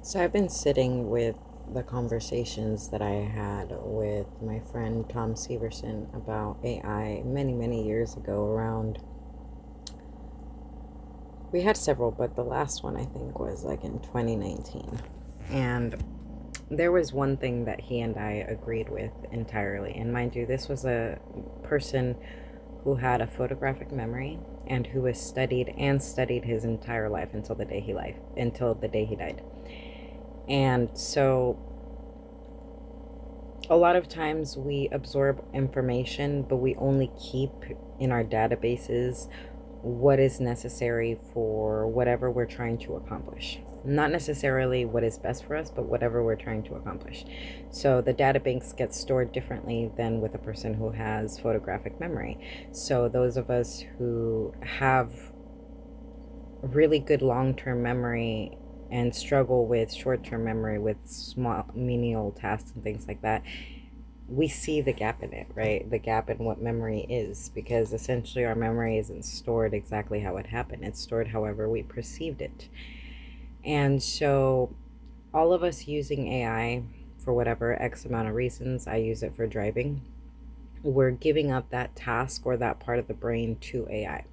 So I've been sitting with the conversations that I had with my friend Tom Severson about AI many, many years ago around. We had several, but the last one I think was like in 2019. And there was one thing that he and I agreed with entirely. And mind you, this was a person who had a photographic memory and who was studied his entire life until the day he died. And so a lot of times we absorb information, but we only keep in our databases what is necessary for whatever we're trying to accomplish. Not necessarily what is best for us, but whatever we're trying to accomplish. So the data banks get stored differently than with a person who has photographic memory. So those of us who have really good long-term memory and struggle with short-term memory with small menial tasks and things like that, we see the gap in it, right? The gap in what memory is, because essentially our memory isn't stored exactly how it happened. It's stored however we perceived it. And so all of us using AI for whatever X amount of reasons, I use it for driving, we're giving up that task or that part of the brain to AI.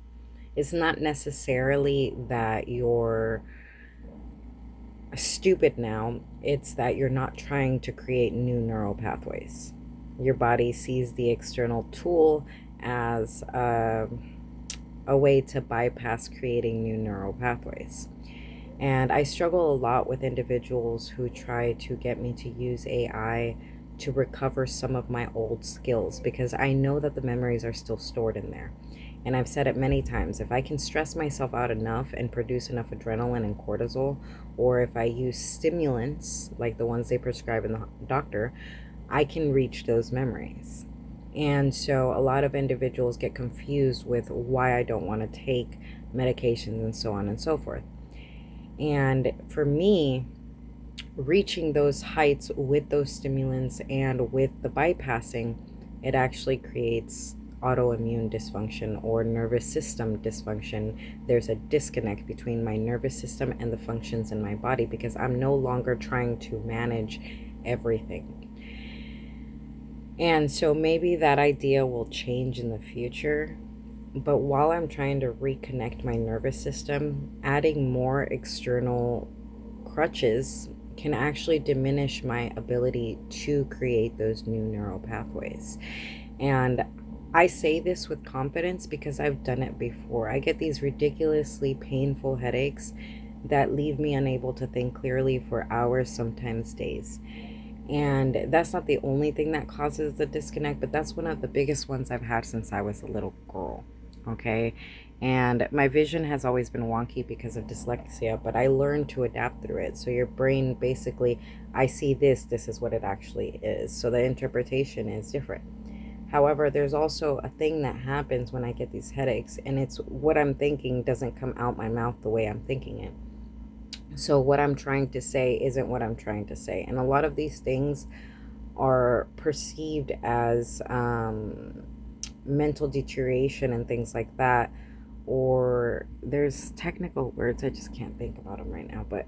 It's not necessarily that you're stupid now, it's that you're not trying to create new neural pathways. Your body sees the external tool as a way to bypass creating new neural pathways. And I struggle a lot with individuals who try to get me to use AI to recover some of my old skills, because I know that the memories are still stored in there. And I've said it many times, if I can stress myself out enough and produce enough adrenaline and cortisol, or if I use stimulants like the ones they prescribe in the doctor, I can reach those memories. And so a lot of individuals get confused with why I don't want to take medications and so on and so forth. And for me, reaching those heights with those stimulants and with the bypassing, it actually creates autoimmune dysfunction or nervous system dysfunction. There's a disconnect between my nervous system and the functions in my body because I'm no longer trying to manage everything. And so maybe that idea will change in the future. But while I'm trying to reconnect my nervous system, adding more external crutches can actually diminish my ability to create those new neural pathways. And I say this with confidence because I've done it before. I get these ridiculously painful headaches that leave me unable to think clearly for hours, sometimes days. And that's not the only thing that causes the disconnect, but that's one of the biggest ones I've had since I was a little girl. Okay. And my vision has always been wonky because of dyslexia, but I learned to adapt through it. So your brain basically, I see this is what it actually is. So the interpretation is different. However, there's also a thing that happens when I get these headaches, and it's what I'm thinking doesn't come out my mouth the way I'm thinking it. So what I'm trying to say isn't what I'm trying to say. And a lot of these things are perceived as mental deterioration and things like that, or there's technical words, I just can't think about them right now, but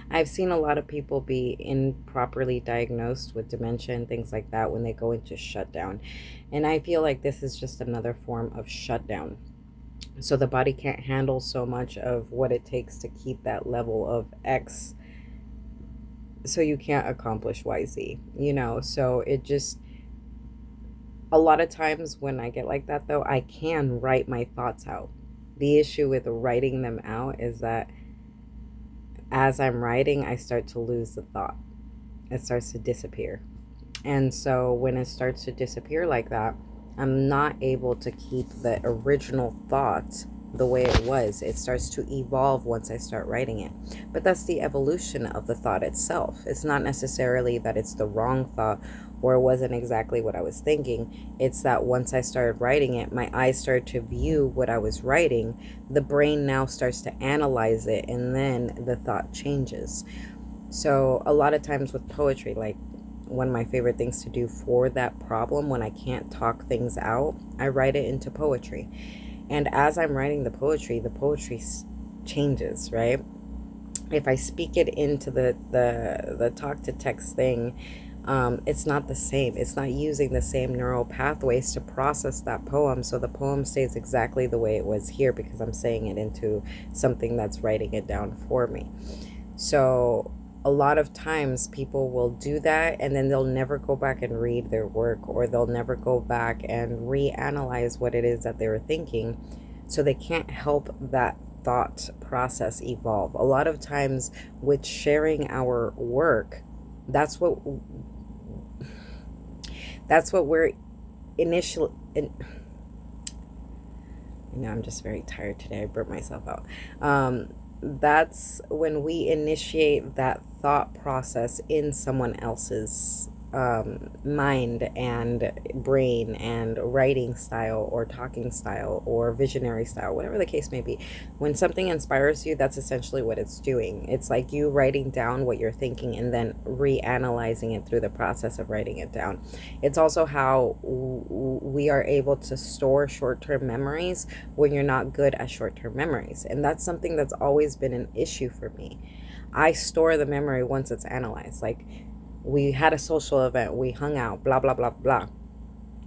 I've seen a lot of people be improperly diagnosed with dementia and things like that when they go into shutdown. And I feel like this is just another form of shutdown. So the body can't handle so much of what it takes to keep that level of X, so you can't accomplish YZ, so it just, a lot of times when I get like that, though, I can write my thoughts out. The issue with writing them out is that as I'm writing, I start to lose the thought. It starts to disappear. And so when it starts to disappear like that, I'm not able to keep the original thought the way it was. It starts to evolve once I start writing it. But that's the evolution of the thought itself. It's not necessarily that it's the wrong thought or it wasn't exactly what I was thinking. It's that once I started writing it, my eyes started to view what I was writing. The brain now starts to analyze it, and then the thought changes. So a lot of times with poetry, like one of my favorite things to do for that problem, when I can't talk things out, I write it into poetry. And as I'm writing the poetry changes, right? if I speak it into the talk to text thing, it's not the same. It's not using the same neural pathways to process that poem. So the poem stays exactly the way it was here because I'm saying it into something that's writing it down for me. So a lot of times people will do that and then they'll never go back and read their work, or they'll never go back and reanalyze what it is that they were thinking. So they can't help that thought process evolve. A lot of times with sharing our work, that's what we're initially I'm just very tired today. I burnt myself out. That's when we initiate that thought process in someone else's mind and brain and writing style or talking style or visionary style, whatever the case may be. When something inspires you, that's essentially what it's doing. It's like you writing down what you're thinking and then reanalyzing it through the process of writing it down. It's also how we are able to store short-term memories when you're not good at short-term memories. And that's something that's always been an issue for me. I store the memory once it's analyzed. Like, we had a social event, we hung out, blah, blah, blah, blah.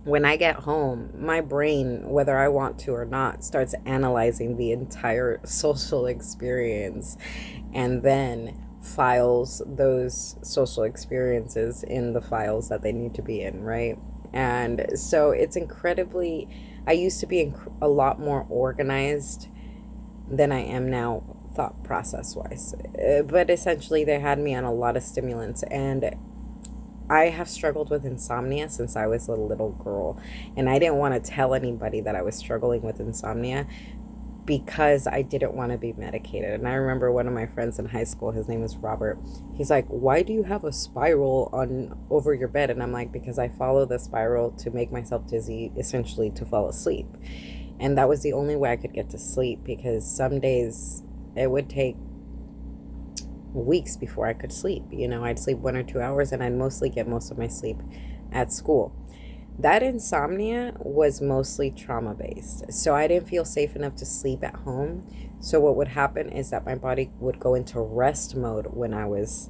When I get home, my brain, whether I want to or not, starts analyzing the entire social experience and then files those social experiences in the files that they need to be in, right? And so it's incredibly, I used to be a lot more organized than I am now, thought process wise. But essentially, they had me on a lot of stimulants, and I have struggled with insomnia since I was a little girl. And I didn't want to tell anybody that I was struggling with insomnia because I didn't want to be medicated. And I remember one of my friends in high school, his name is Robert. He's like, "Why do you have a spiral on over your bed?" And I'm like, "Because I follow the spiral to make myself dizzy, essentially to fall asleep." And that was the only way I could get to sleep, because some days it would take weeks before I could sleep. I'd sleep 1 or 2 hours and I'd mostly get most of my sleep at school. That insomnia was mostly trauma based. So I didn't feel safe enough to sleep at home. So what would happen is that my body would go into rest mode when I was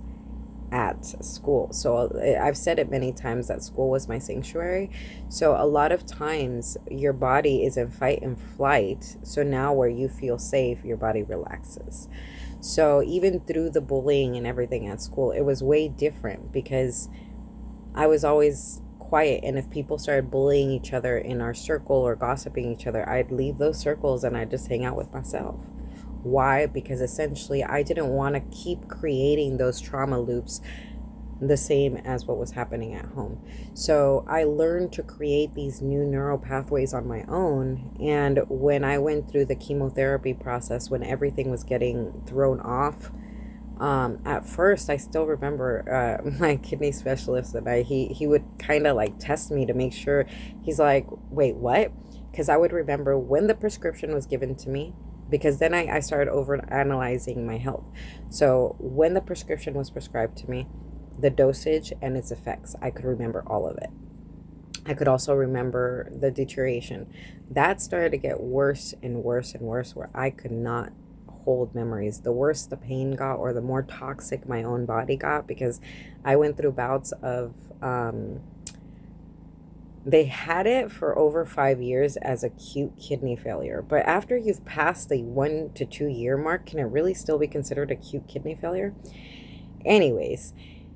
at school. So I've said it many times that school was my sanctuary. So a lot of times your body is in fight and flight. So now where you feel safe, your body relaxes. So even through the bullying and everything at school, it was way different because I was always quiet. And if people started bullying each other in our circle or gossiping each other, I'd leave those circles and I'd just hang out with myself. Why? Because essentially I didn't want to keep creating those trauma loops the same as what was happening at home. So I learned to create these new neural pathways on my own. And when I went through the chemotherapy process, when everything was getting thrown off, at first I still remember my kidney specialist and he would kind of like test me to make sure. He's like, "Wait, what?" Because I would remember when the prescription was given to me, because then I started over analyzing my health. So when the prescription was prescribed to me, the dosage and its effects, I could remember all of it. I could also remember the deterioration. That started to get worse and worse and worse, where I could not hold memories. The worse the pain got, or the more toxic my own body got, because I went through bouts of, they had it for over 5 years as acute kidney failure. But after you've passed the 1 to 2 year mark, can it really still be considered acute kidney failure? Anyways,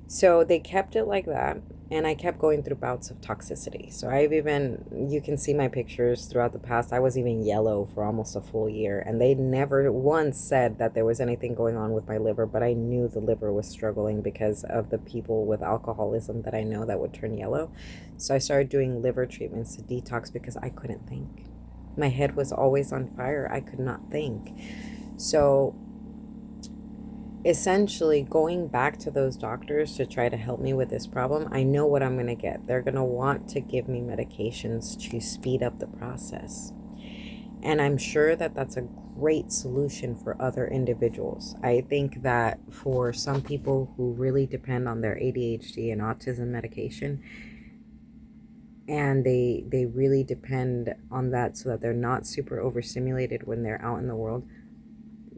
so they kept it like that, and I kept going through bouts of toxicity. So you can see my pictures throughout the past. I was even yellow for almost a full year, and they never once said that there was anything going on with my liver, but I knew the liver was struggling because of the people with alcoholism that I know that would turn yellow. So I started doing liver treatments to detox because I couldn't think. My head was always on fire. I could not think. So essentially, going back to those doctors to try to help me with this problem, I know what I'm going to get. They're going to want to give me medications to speed up the process. And I'm sure that that's a great solution for other individuals. I think that for some people who really depend on their ADHD and autism medication, and they really depend on that so that they're not super overstimulated when they're out in the world,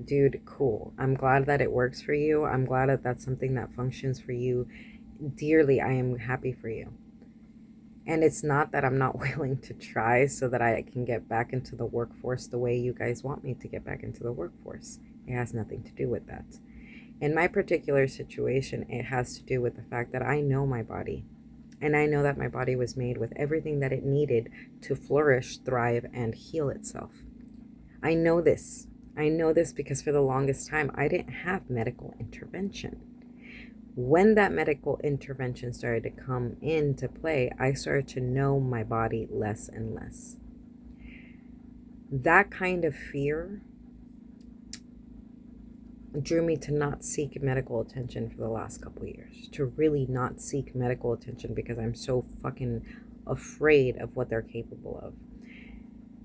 Dude, cool. I'm glad that it works for you. I'm glad that that's something that functions for you dearly. I am happy for you. And it's not that I'm not willing to try so that I can get back into the workforce the way you guys want me to get back into the workforce. It has nothing to do with that. In my particular situation, it has to do with the fact that I know my body. And I know that my body was made with everything that it needed to flourish, thrive, and heal itself. I know this. I know this because for the longest time, I didn't have medical intervention. When that medical intervention started to come into play, I started to know my body less and less. That kind of fear drew me to not seek medical attention for the last couple of years, to really not seek medical attention because I'm so fucking afraid of what they're capable of.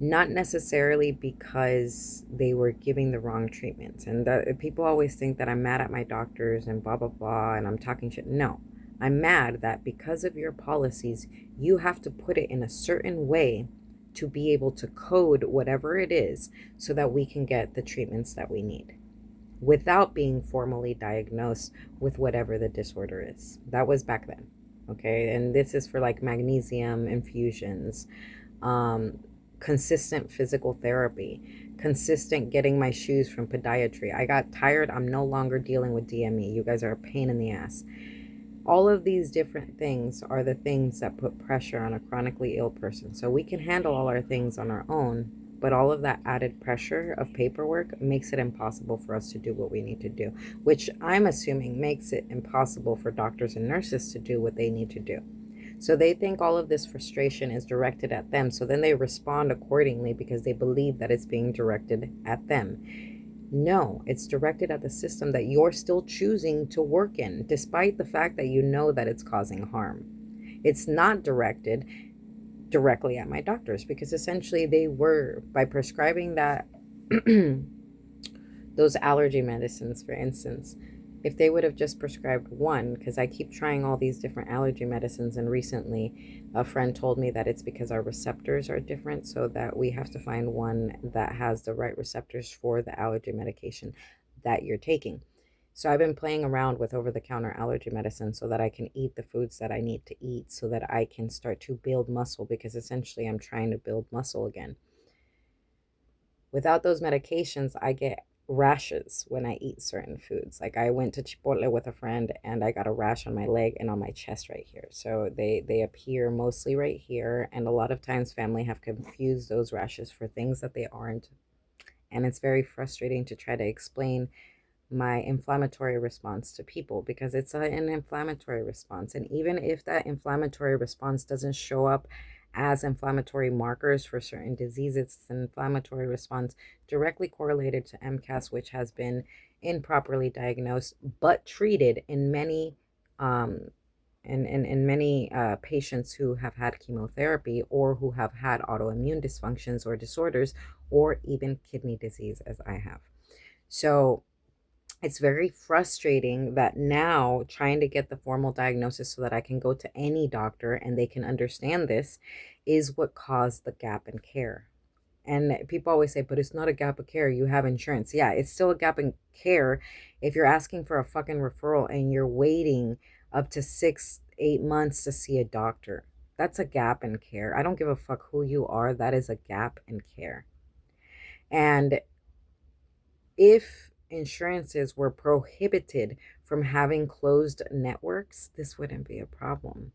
Not necessarily because they were giving the wrong treatments. And people always think that I'm mad at my doctors and blah, blah, blah, and I'm talking shit. No, I'm mad that because of your policies, you have to put it in a certain way to be able to code whatever it is so that we can get the treatments that we need without being formally diagnosed with whatever the disorder is. That was back then. Okay. And this is for like magnesium infusions, um, consistent physical therapy, consistent getting my shoes from podiatry. I got tired. I'm no longer dealing with DME. You guys are a pain in the ass. All of these different things are the things that put pressure on a chronically ill person. So we can handle all our things on our own, but all of that added pressure of paperwork makes it impossible for us to do what we need to do, which I'm assuming makes it impossible for doctors and nurses to do what they need to do. So they think all of this frustration is directed at them. So then they respond accordingly because they believe that it's being directed at them. No, it's directed at the system that you're still choosing to work in, despite the fact that you know that it's causing harm. It's not directed directly at my doctors because essentially they were, by prescribing that those allergy medicines, for instance, if they would have just prescribed one, because I keep trying all these different allergy medicines, and recently a friend told me that it's because our receptors are different, so that we have to find one that has the right receptors for the allergy medication that you're taking. So I've been playing around with over-the-counter allergy medicine so that I can eat the foods that I need to eat so that I can start to build muscle, because essentially I'm trying to build muscle again. Without those medications, I get rashes when I eat certain foods. Like I went to Chipotle with a friend and I got a rash on my leg and on my chest right here. So they appear mostly right here, and a lot of times family have confused those rashes for things that they aren't. And it's very frustrating to try to explain my inflammatory response to people because it's an inflammatory response. And even if that inflammatory response doesn't show up as inflammatory markers for certain diseases, it's an inflammatory response directly correlated to MCAS, which has been improperly diagnosed but treated in many in many patients who have had chemotherapy or who have had autoimmune dysfunctions or disorders or even kidney disease, as I have. So it's very frustrating that now trying to get the formal diagnosis so that I can go to any doctor and they can understand this is what caused the gap in care. And people always say, but it's not a gap of care. You have insurance. Yeah, it's still a gap in care if you're asking for a fucking referral and you're waiting up to 6, 8 months to see a doctor. That's a gap in care. I don't give a fuck who you are. That is a gap in care. And if insurances were prohibited from having closed networks, this wouldn't be a problem.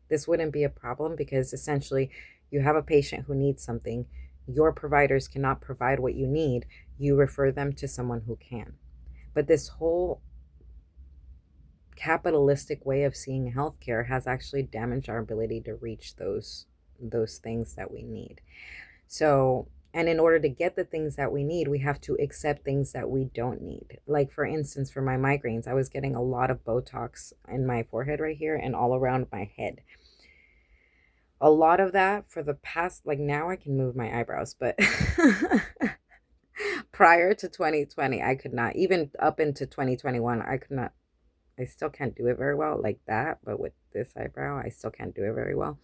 This wouldn't be a problem because essentially you have a patient who needs something, your providers cannot provide what you need, you refer them to someone who can. But this whole capitalistic way of seeing healthcare has actually damaged our ability to reach those things that we need. So, and in order to get the things that we need, we have to accept things that we don't need. Like, for instance, for my migraines, I was getting a lot of Botox in my forehead right here and all around my head. A lot of that for the past, like now I can move my eyebrows, but prior to 2020, I could not. Even up into 2021, I could not. I still can't do it very well like that, but with this eyebrow, I still can't do it very well.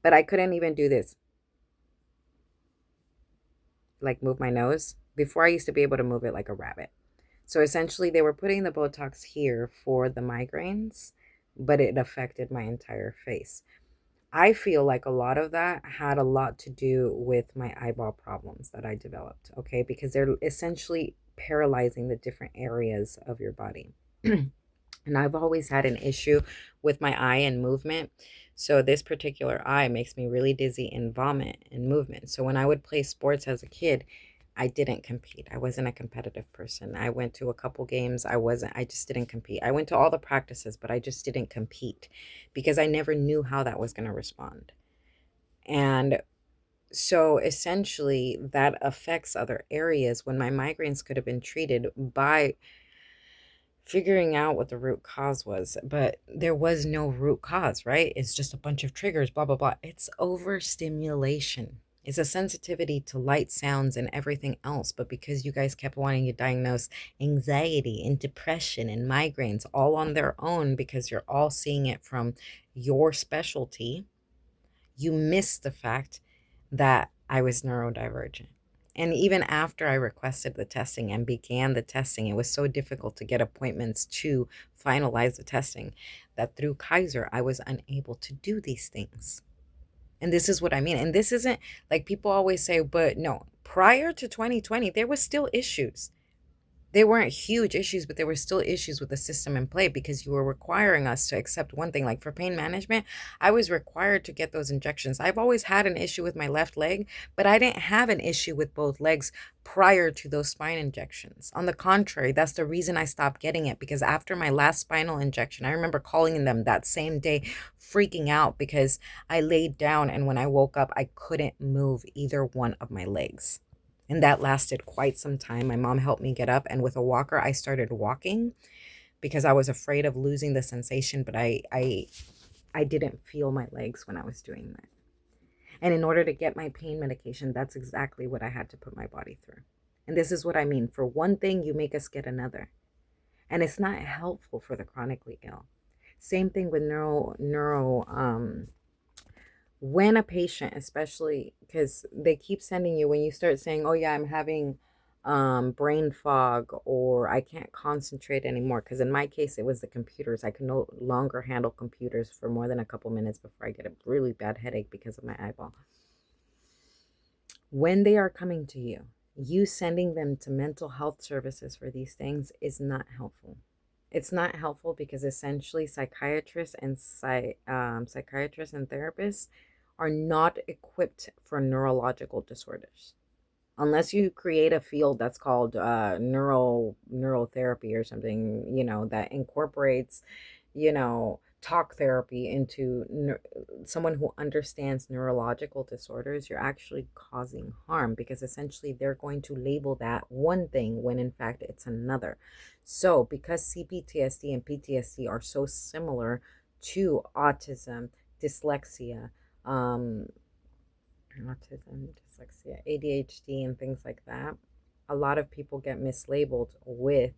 But I couldn't even do this, like move my nose. Before I used to be able to move it like a rabbit. So essentially, they were putting the Botox here for the migraines, but it affected my entire face. I feel like a lot of that had a lot to do with my eyeball problems that I developed, okay? Because they're essentially paralyzing the different areas of your body. And I've always had an issue with my eye and movement. So this particular eye makes me really dizzy and vomit and movement. So when I would play sports as a kid, I didn't compete. I wasn't a competitive person. I went to a couple games. I just didn't compete. I went to all the practices, but I just didn't compete because I never knew how that was going to respond. And so essentially that affects other areas when my migraines could have been treated by figuring out what the root cause was, but there was no root cause, right? It's just a bunch of triggers, blah, blah, blah. It's overstimulation. It's a sensitivity to light, sounds, and everything else. But because you guys kept wanting to diagnose anxiety and depression and migraines all on their own, because you're all seeing it from your specialty, you miss the fact that I was neurodivergent. And even after I requested the testing and began the testing, it was so difficult to get appointments to finalize the testing that through Kaiser, I was unable to do these things. And this is what I mean. And this isn't like people always say, but no, prior to 2020, there was still issues. They weren't huge issues, but there were still issues with the system in play because you were requiring us to accept one thing. Like for pain management, I was required to get those injections. I've always had an issue with my left leg, but I didn't have an issue with both legs prior to those spine injections. On the contrary, that's the reason I stopped getting it, because after my last spinal injection, I remember calling them that same day, freaking out because I laid down and when I woke up, I couldn't move either one of my legs. And that lasted quite some time. My mom helped me get up, and with a walker, I started walking because I was afraid of losing the sensation, but I didn't feel my legs when I was doing that. And in order to get my pain medication, that's exactly what I had to put my body through. And this is what I mean. For one thing, you make us get another. And it's not helpful for the chronically ill. Same thing with when a patient, especially because they keep sending you, when you start saying, oh yeah, I'm having brain fog, or I can't concentrate anymore, because in my case it was the computers. I could no longer handle computers for more than a couple minutes before I get a really bad headache because of my eyeball. When they are coming to you, you sending them to mental health services for these things is not helpful. It's not helpful because essentially psychiatrists and therapists are not equipped for neurological disorders. Unless you create a field that's called neurotherapy or something, that incorporates, talk therapy into someone who understands neurological disorders, you're actually causing harm, because essentially they're going to label that one thing when in fact it's another. So because CPTSD and PTSD are so similar to autism, dyslexia, um, ADHD, and things like that, a lot of people get mislabeled with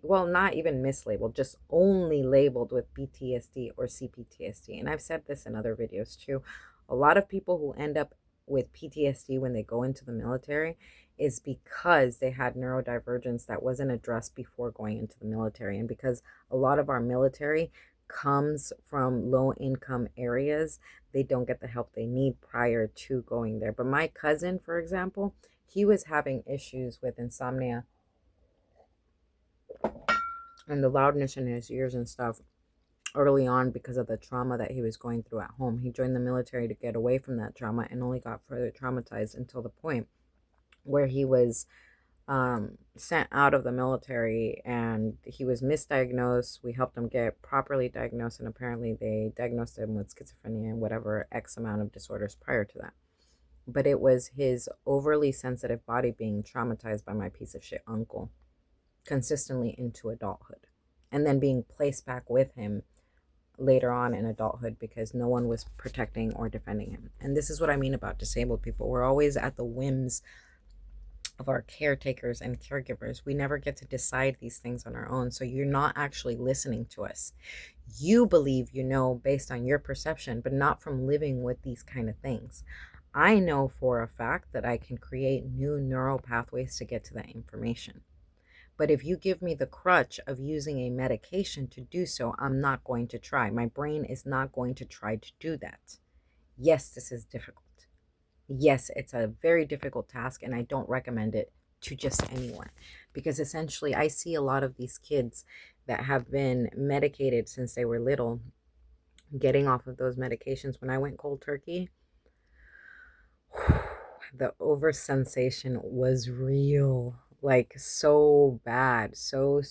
well, not even mislabeled, just only labeled with PTSD or CPTSD. And I've said this in other videos too. A lot of people who end up with PTSD when they go into the military is because they had neurodivergence that wasn't addressed before going into the military. And because a lot of our military comes from low income areas, they don't get the help they need prior to going there. But my cousin, for example, he was having issues with insomnia and the loudness in his ears and stuff early on because of the trauma that he was going through at home. He joined the military to get away from that trauma and only got further traumatized until the point where he was sent out of the military, and he was misdiagnosed. We helped him get properly diagnosed, and apparently they diagnosed him with schizophrenia and whatever X amount of disorders prior to that. But it was his overly sensitive body being traumatized by my piece of shit uncle consistently into adulthood, and then being placed back with him later on in adulthood because no one was protecting or defending him. And this is what I mean about disabled people. We're always at the whims of our caretakers and caregivers. We never get to decide these things on our own. So you're not actually listening to us. You believe you know based on your perception, but not from living with these kind of things. I know for a fact that I can create new neural pathways to get to that information. But if you give me the crutch of using a medication to do so, I'm not going to try. My brain is not going to try to do that. Yes, this is difficult. Yes, it's a very difficult task, and I don't recommend it to just anyone, because essentially I see a lot of these kids that have been medicated since they were little getting off of those medications. When I went cold turkey, the over sensation was real, like so bad, so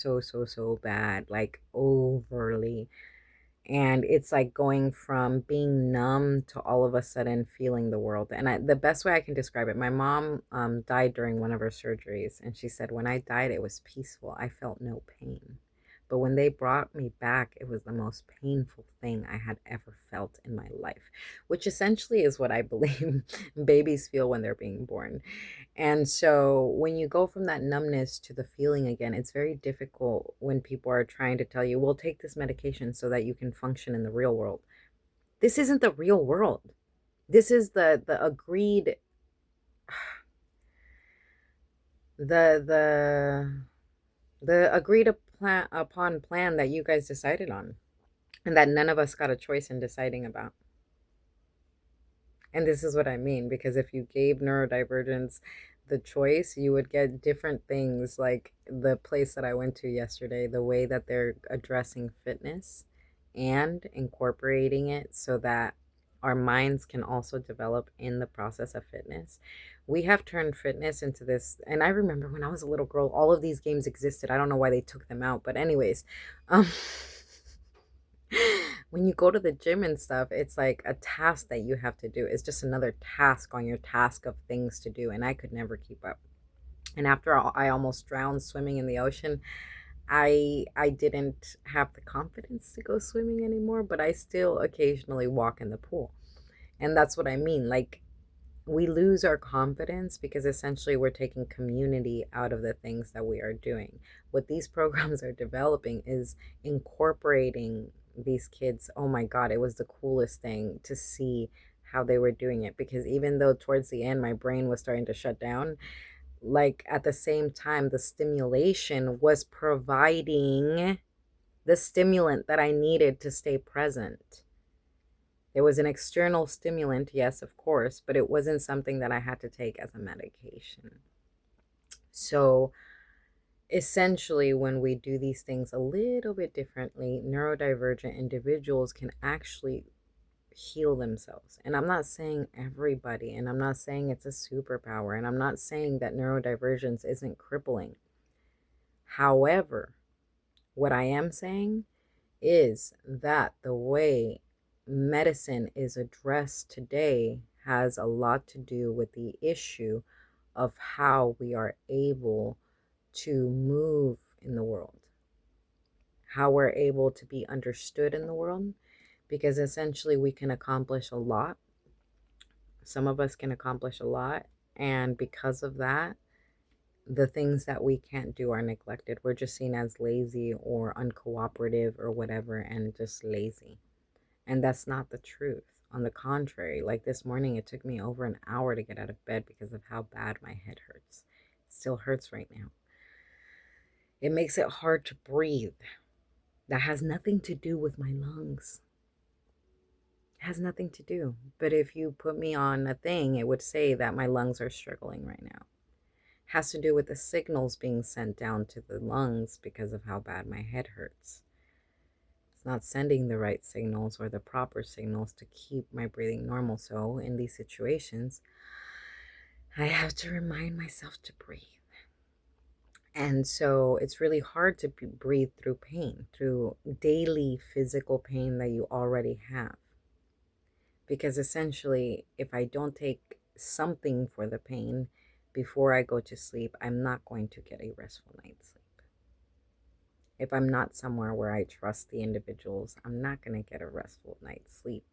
bad, like overly. And it's like going from being numb to all of a sudden feeling the world. And the best way I can describe it, my mom died during one of her surgeries, and she said, when I died, it was peaceful. I felt no pain. But when they brought me back, it was the most painful thing I had ever felt in my life, which essentially is what I believe babies feel when they're being born. And so when you go from that numbness to the feeling again, it's very difficult when people are trying to tell you, well, take this medication so that you can function in the real world. This isn't the real world. This is the agreed the the agreed upon plan that you guys decided on, and that none of us got a choice in deciding about. And this is what I mean, because if you gave neurodivergence the choice, you would get different things, like the place that I went to yesterday, the way that they're addressing fitness and incorporating it so that our minds can also develop in the process of fitness. We have turned fitness into this. And I remember when I was a little girl, all of these games existed. I don't know why they took them out, but anyways, um when you go to the gym and stuff, it's like a task that you have to do. It's just another task on your task of things to do. And I could never keep up. And after all, I almost drowned swimming in the ocean, I didn't have the confidence to go swimming anymore, but I still occasionally walk in the pool. And that's what I mean. Like, we lose our confidence because essentially we're taking community out of the things that we are doing. What these programs are developing is incorporating these kids. Oh my God, it was the coolest thing to see how they were doing it, because even though towards the end my brain was starting to shut down, like at the same time, the stimulation was providing the stimulant that I needed to stay present. There was an external stimulant, yes, of course, but it wasn't something that I had to take as a medication. So essentially, when we do these things a little bit differently, neurodivergent individuals can actually heal themselves. And I'm not saying everybody, and I'm not saying it's a superpower, and I'm not saying that neurodivergence isn't crippling. However, what I am saying is that the way medicine is addressed today has a lot to do with the issue of how we are able to move in the world, how we're able to be understood in the world, because essentially we can accomplish a lot. Some of us can accomplish a lot, and because of that, the things that we can't do are neglected. We're just seen as lazy or uncooperative or whatever, and just lazy. And that's not the truth. On the contrary, like this morning, it took me over an hour to get out of bed because of how bad my head hurts. It still hurts right now. It makes it hard to breathe. That has nothing to do with my lungs. It has nothing to do. But if you put me on a thing, it would say that my lungs are struggling right now. It has to do with the signals being sent down to the lungs because of how bad my head hurts. It's not sending the right signals or the proper signals to keep my breathing normal. So in these situations, I have to remind myself to breathe. And so it's really hard to breathe through pain, through daily physical pain that you already have. Because essentially, if I don't take something for the pain before I go to sleep, I'm not going to get a restful night's sleep. If I'm not somewhere where I trust the individuals, I'm not going to get a restful night's sleep.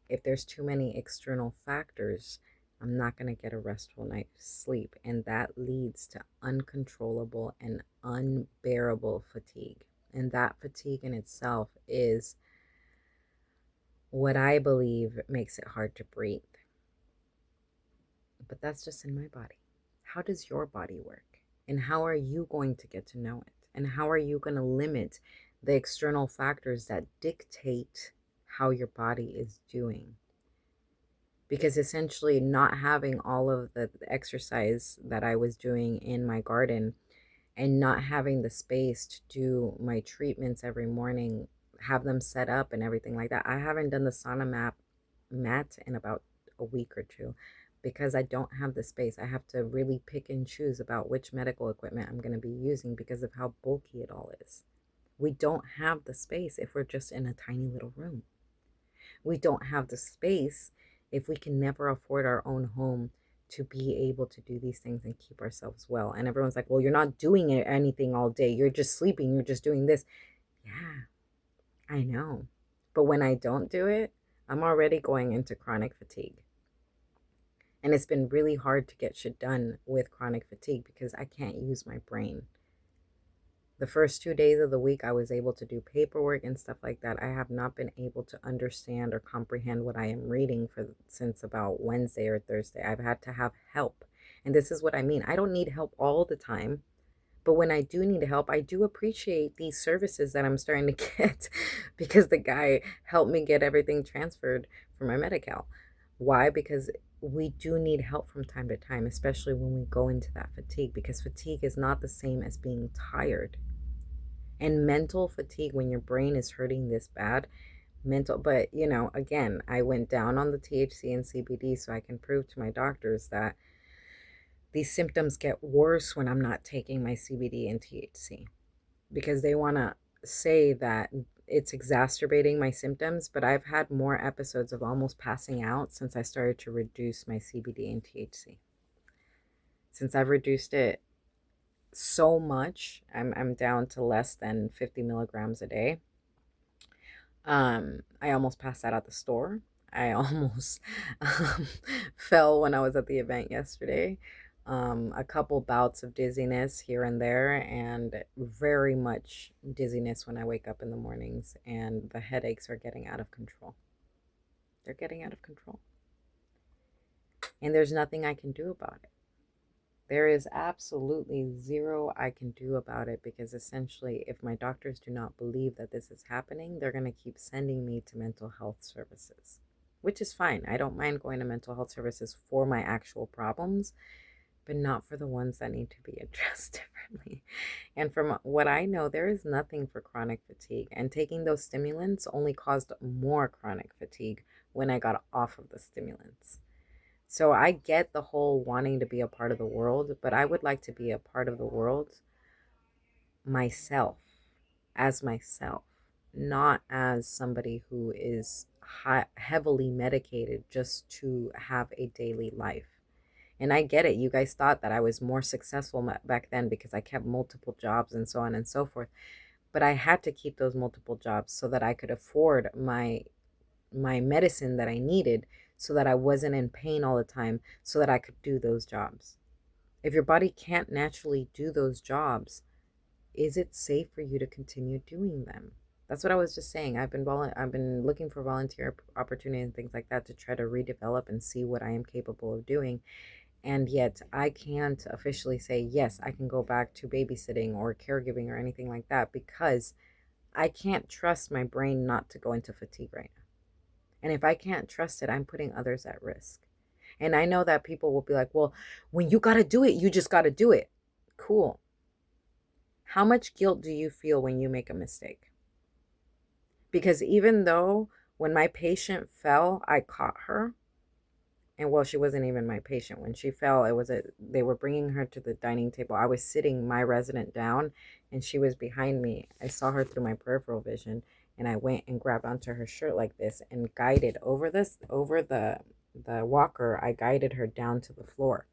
If there's too many external factors, I'm not going to get a restful night's sleep. And that leads to uncontrollable and unbearable fatigue. And that fatigue in itself is what I believe makes it hard to breathe. But that's just in my body. How does your body work? And how are you going to get to know it? And how are you going to limit the external factors that dictate how your body is doing? Because essentially, not having all of the exercise that I was doing in my garden and not having the space to do my treatments every morning, have them set up and everything like that. I haven't done the sauna mat in about a week or two because I don't have the space. I have to really pick and choose about which medical equipment I'm going to be using because of how bulky it all is. We don't have the space if we're just in a tiny little room. We don't have the space if we can never afford our own home to be able to do these things and keep ourselves well. And everyone's like, well, you're not doing anything all day. You're just sleeping. You're just doing this. Yeah, I know. But when I don't do it, I'm already going into chronic fatigue. And it's been really hard to get shit done with chronic fatigue because I can't use my brain. The first 2 days of the week, I was able to do paperwork and stuff like that. I have not been able to understand or comprehend what I am reading since about Wednesday or Thursday. I've had to have help. And this is what I mean. I don't need help all the time. But when I do need help, I do appreciate these services that I'm starting to get because the guy helped me get everything transferred for my Medi-Cal. Why? Because we do need help from time to time, especially when we go into that fatigue, because fatigue is not the same as being tired. And mental fatigue, when your brain is hurting this bad, but again, I went down on the THC and CBD so I can prove to my doctors that these symptoms get worse when I'm not taking my CBD and THC because they want to say that it's exacerbating my symptoms, but I've had more episodes of almost passing out since I started to reduce my CBD and THC. Since I've reduced it so much, I'm down to less than 50 milligrams a day. I almost passed out at the store. I almost fell when I was at the event yesterday. A couple bouts of dizziness here and there, and very much dizziness when I wake up in the mornings, and the headaches are getting out of control. They're getting out of control. And there's nothing I can do about it. There is absolutely zero I can do about it because essentially, if my doctors do not believe that this is happening, they're going to keep sending me to mental health services, which is fine. I don't mind going to mental health services for my actual problems, but not for the ones that need to be addressed differently. And from what I know, there is nothing for chronic fatigue, and taking those stimulants only caused more chronic fatigue when I got off of the stimulants. So I get the whole wanting to be a part of the world, but I would like to be a part of the world myself, as myself, not as somebody who is heavily medicated just to have a daily life. And I get it. You guys thought that I was more successful back then because I kept multiple jobs and so on and so forth. But I had to keep those multiple jobs so that I could afford my medicine that I needed, so that I wasn't in pain all the time, so that I could do those jobs. If your body can't naturally do those jobs, is it safe for you to continue doing them? That's what I was just saying. I've been looking for volunteer opportunities and things like that to try to redevelop and see what I am capable of doing. And yet I can't officially say, yes, I can go back to babysitting or caregiving or anything like that because I can't trust my brain not to go into fatigue right now. And if I can't trust it, I'm putting others at risk. And I know that people will be like, well, when you got to do it, you just got to do it. Cool. How much guilt do you feel when you make a mistake? Because even though when my patient fell, I caught her. And well, she wasn't even my patient. When she fell, they were bringing her to the dining table. I was sitting my resident down and she was behind me. I saw her through my peripheral vision, and I went and grabbed onto her shirt like this and guided over the walker. I guided her down to the floor.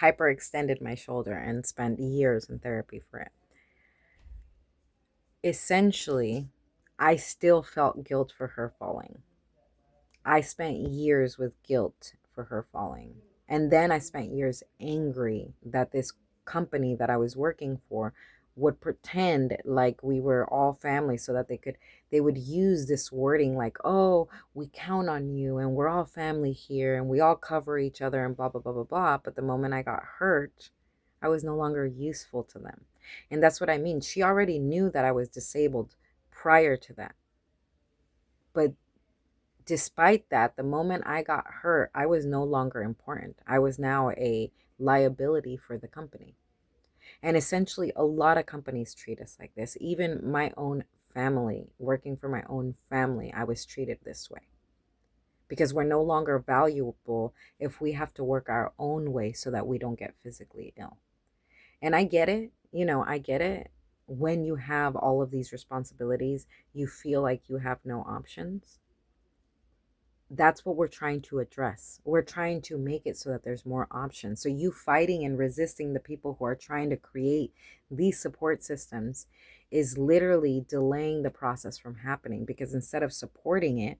Hyperextended my shoulder and spent years in therapy for it. Essentially, I still felt guilt for her falling. I spent years with guilt for her falling. And then I spent years angry that this company that I was working for would pretend like we were all family so that they would use this wording like, oh, we count on you and we're all family here and we all cover each other and blah blah blah blah blah. But the moment I got hurt, I was no longer useful to them. And that's what I mean. She already knew that I was disabled prior to that. But despite that, the moment I got hurt, I was no longer important. I was now a liability for the company. And essentially, a lot of companies treat us like this. Even my own family, working for my own family, I was treated this way because we're no longer valuable if we have to work our own way so that we don't get physically ill. And I get it. I get it. When you have all of these responsibilities, you feel like you have no options. That's what we're trying to address. We're trying to make it so that there's more options. So you fighting and resisting the people who are trying to create these support systems is literally delaying the process from happening, because instead of supporting it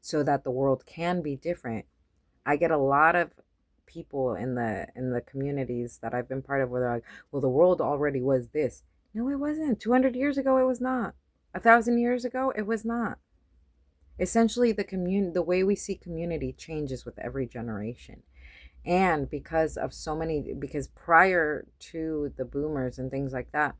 so that the world can be different, I get a lot of people in the communities that I've been part of where they're like, well, the world already was this. No, it wasn't. 200 years ago, it was not. 1,000 years ago, it was not. Essentially, the way we see community changes with every generation. And because prior to the boomers and things like that,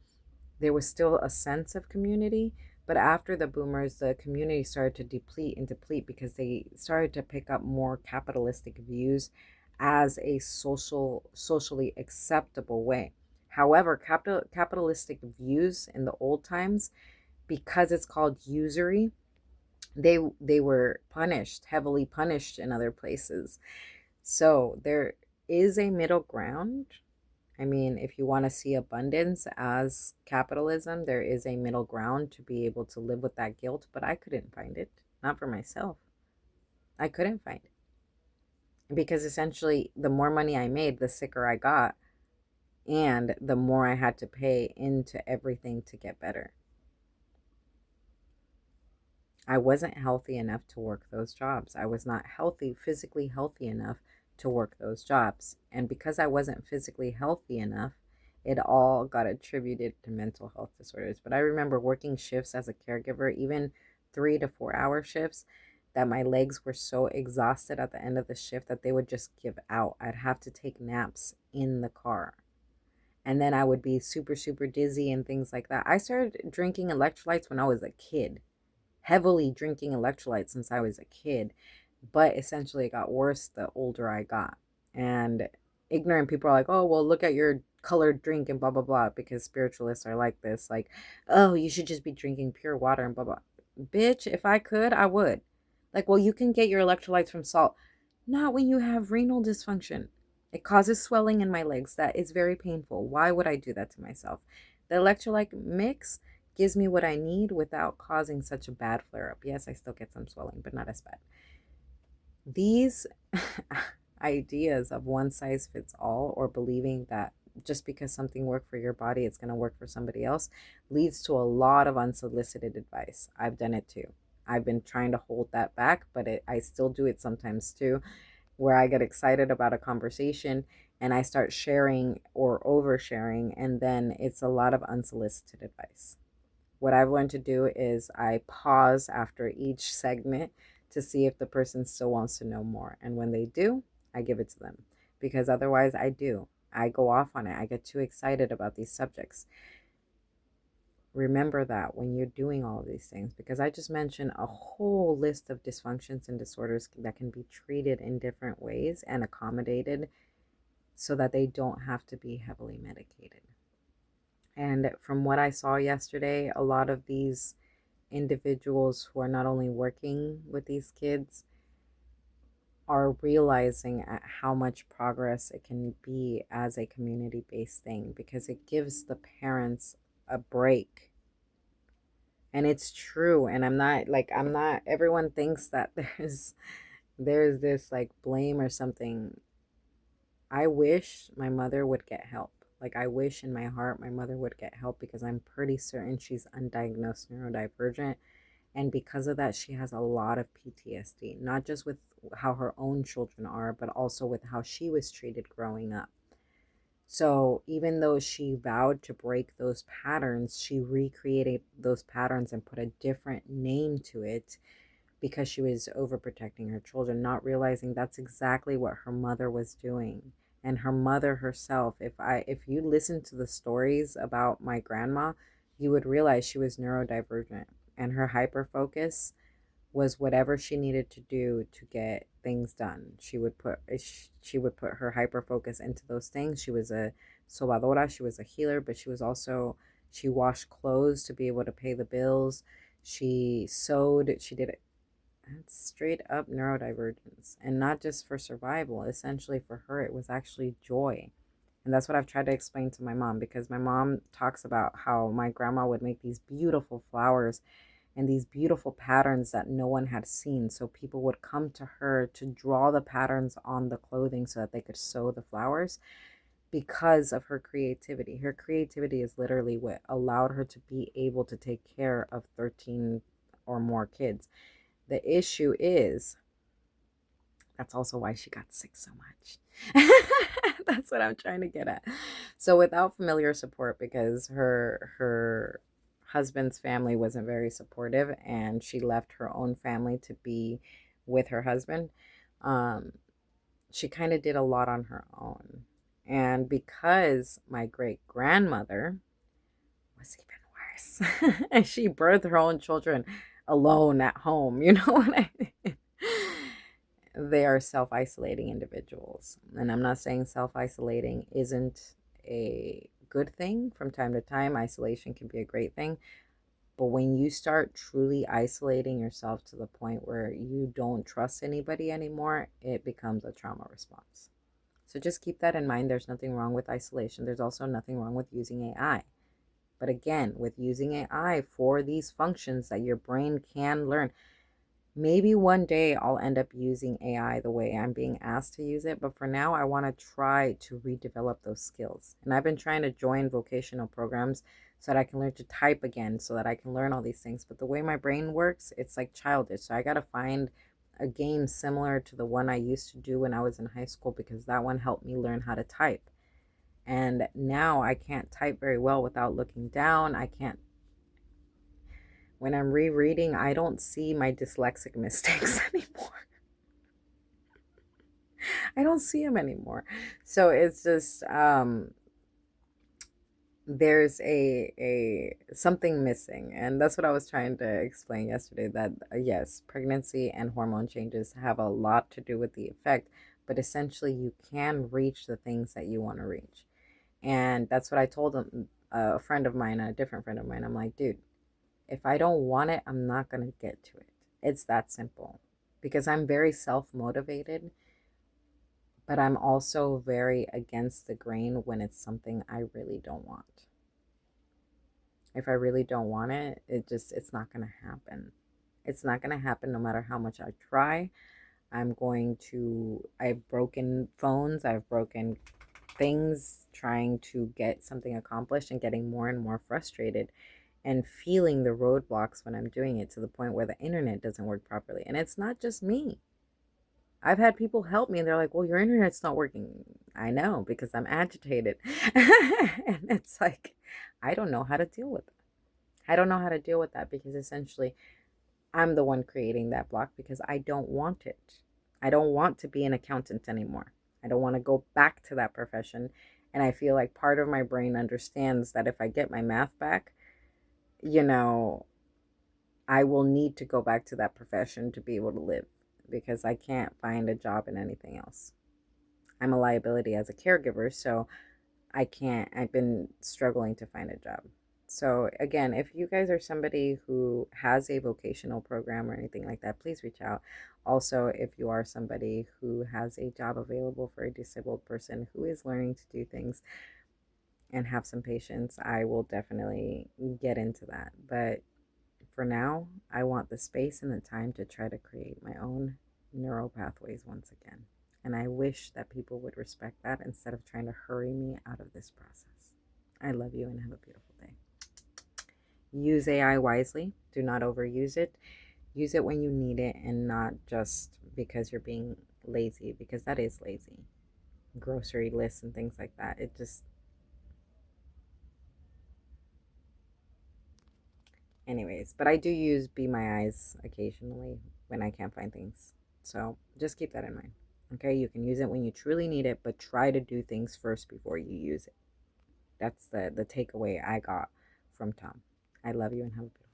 there was still a sense of community. But after the boomers, the community started to deplete and deplete because they started to pick up more capitalistic views as a socially acceptable way. However, capitalistic views in the old times, because it's called usury, they were punished, heavily punished in other places. So there is a middle ground. I mean, if you want to see abundance as capitalism, there is a middle ground to be able to live with that guilt, but I couldn't find it. Not for myself. I couldn't find it. Because essentially, the more money I made, the sicker I got, and the more I had to pay into everything to get better. I wasn't healthy enough to work those jobs. I was not physically healthy enough to work those jobs. And because I wasn't physically healthy enough, it all got attributed to mental health disorders. But I remember working shifts as a caregiver, even 3 to 4 hour shifts, that my legs were so exhausted at the end of the shift that they would just give out. I'd have to take naps in the car. And then I would be super, super dizzy and things like that. I started drinking electrolytes when I was a kid, heavily drinking electrolytes since I was a kid, but essentially it got worse the older I got. And ignorant people are like, oh, well, look at your colored drink and blah, blah, blah, because spiritualists are like this, like, oh, you should just be drinking pure water and blah, blah. Bitch, if I could, I would. Like, well, you can get your electrolytes from salt. Not when you have renal dysfunction. It causes swelling in my legs. That is very painful. Why would I do that to myself? The electrolyte mix gives me what I need without causing such a bad flare up. Yes, I still get some swelling, but not as bad. These ideas of one size fits all, or believing that just because something worked for your body, it's going to work for somebody else, leads to a lot of unsolicited advice. I've done it too. I've been trying to hold that back, but I still do it sometimes too, where I get excited about a conversation and I start sharing or oversharing, and then it's a lot of unsolicited advice. What I've learned to do is I pause after each segment to see if the person still wants to know more. And when they do, I give it to them, because otherwise I go off on it. I get too excited about these subjects. Remember that when you're doing all of these things, because I just mentioned a whole list of dysfunctions and disorders that can be treated in different ways and accommodated so that they don't have to be heavily medicated. And from what I saw yesterday, a lot of these individuals who are not only working with these kids are realizing at how much progress it can be as a community-based thing, because it gives the parents a break. And it's true. And I'm not, everyone thinks that there's this like blame or something. I wish my mother would get help. Like, I wish in my heart my mother would get help, because I'm pretty certain she's undiagnosed neurodivergent. And because of that, she has a lot of PTSD, not just with how her own children are, but also with how she was treated growing up. So even though she vowed to break those patterns, she recreated those patterns and put a different name to it because she was overprotecting her children, not realizing that's exactly what her mother was doing. And her mother herself, if you listen to the stories about my grandma, you would realize she was neurodivergent, and her hyper focus was whatever she needed to do to get things done. She would put her hyper focus into those things. She was a sobadora, she was a healer, but she washed clothes to be able to pay the bills. She sewed, she did it. That's straight up neurodivergence, and not just for survival. Essentially, for her, it was actually joy. And that's what I've tried to explain to my mom, because my mom talks about how my grandma would make these beautiful flowers and these beautiful patterns that no one had seen. So people would come to her to draw the patterns on the clothing so that they could sew the flowers because of her creativity. Her creativity is literally what allowed her to be able to take care of 13 or more kids. The issue is that's also why she got sick so much. That's what I'm trying to get at. So without familiar support, because her husband's family wasn't very supportive, and she left her own family to be with her husband, um, she kind of did a lot on her own. And because my great grandmother was even worse, and she birthed her own children alone at home, you know what I mean? They are self isolating individuals. And I'm not saying self isolating isn't a good thing. From time to time, isolation can be a great thing. But when you start truly isolating yourself to the point where you don't trust anybody anymore, it becomes a trauma response. So just keep that in mind. There's nothing wrong with isolation. There's also nothing wrong with using AI. But again, with using AI for these functions that your brain can learn, maybe one day I'll end up using AI the way I'm being asked to use it. But for now, I want to try to redevelop those skills. And I've been trying to join vocational programs so that I can learn to type again, so that I can learn all these things. But the way my brain works, it's like childish. So I got to find a game similar to the one I used to do when I was in high school, because that one helped me learn how to type. And now I can't type very well without looking down. I can't, when I'm rereading, I don't see my dyslexic mistakes anymore. I don't see them anymore. So it's just there's a something missing, and that's what I was trying to explain yesterday, that yes, pregnancy and hormone changes have a lot to do with the effect, but essentially you can reach the things that you want to reach. And that's what I told a friend of mine, a different friend of mine. I'm like, dude, if I don't want it, I'm not going to get to it. It's that simple. Because I'm very self motivated, but I'm also very against the grain when it's something I really don't want. If I really don't want it, it's not going to happen. It's not going to happen no matter how much I try. I've broken phones, I've broken things trying to get something accomplished, and getting more and more frustrated and feeling the roadblocks when I'm doing it, to the point where the internet doesn't work properly. And it's not just me. I've had people help me and they're like, well, your internet's not working. I know, because I'm agitated. And it's like, I don't know how to deal with it. I don't know how to deal with that, because essentially I'm the one creating that block, because I don't want it. I don't want to be an accountant anymore. I don't want to go back to that profession. And I feel like part of my brain understands that if I get my math back, you know, I will need to go back to that profession to be able to live, because I can't find a job in anything else. I'm a liability as a caregiver, so I can't, I've been struggling to find a job. So, again, if you guys are somebody who has a vocational program or anything like that, please reach out. Also, if you are somebody who has a job available for a disabled person who is learning to do things and have some patience, I will definitely get into that. But for now, I want the space and the time to try to create my own neural pathways once again. And I wish that people would respect that instead of trying to hurry me out of this process. I love you and have a beautiful day. Use AI wisely. Do not overuse it. Use it when you need it, and not just because you're being lazy, because that is lazy. grocery lists and things like that. It just, anyways, but I do use Be My Eyes occasionally when I can't find things. So just keep that in mind. Okay, you can use it when you truly need it, but try to do things first before you use it. That's the takeaway I got from Tom. I love you and have a beautiful